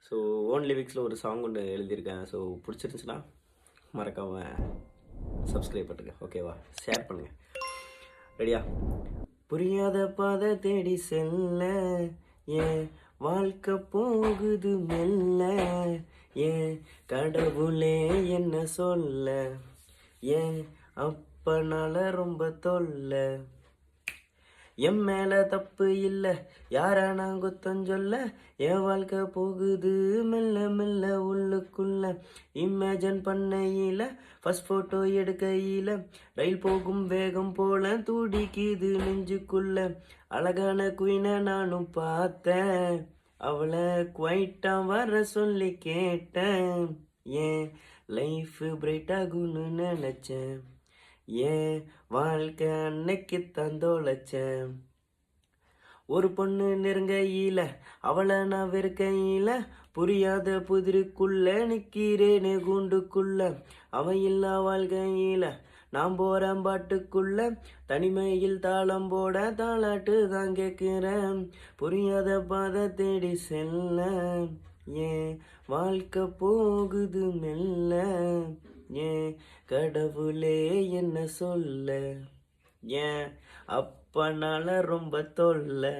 So own லிரிக்ஸில் ஒரு song ஒன்று எழுதியிருக்கேன். ஸோ பிடிச்சிருந்துச்சுன்னா மறக்காமல் சப்ஸ்கிரைப் பண்ணுங்க, ஓகேவா? ஷேர் பண்ணுங்கள். ரெடியா? புரியாத பாதை தேடி செல்ல ஏன் வாழ்க்கை போகுது மெல்ல, ஏன் கடவுளே என்ன சொல்ல, ஏன் அப்பனால ரொம்ப தொல்லை, என் மேல தப்பு இல்லை, யாரா நான் குத்தம் சொல்ல, என் வாழ்க்கை போகுது மெல்ல மெல்ல உள்ளுக்குள்ள, இமேஜின் பண்ணையில ஃபர்ஸ்ட் ஃபோட்டோ எடுக்கையில ரயில் போகும் வேகம் போல துடிக்குது நெஞ்சுக்குள்ள, அழகான குயினை நானும் பார்த்தேன், அவளை குவைட்டா வர சொல்லி கேட்டேன், ஏன் லைஃப் பிரைட் ஆகும்னு நினைச்சேன், ஏன் வாழ்க்கை அன்னைக்கு தந்தோழைச்சேன், ஒரு பொண்ணு நெருங்கையில அவளை நான் வெறுக்கையில, புரியாத புதிருக்குள்ள நிக்கிறேனே கூண்டுக்குள்ள, அவ இல்லா வாழ்க்கையில நான் போறேன் பாட்டுக்குள்ள, தனிமையில் தாளம் போட தாளாட்டு தான் கேட்கிறேன், புரியாத பாதை தேடி செல்ல ஏன் வாழ்க்கை போகுது மெல்ல, ஏன் கடவுளே என்ன சொல்ல, ஏன் அப்பனால ரொம்ப தொல்லை.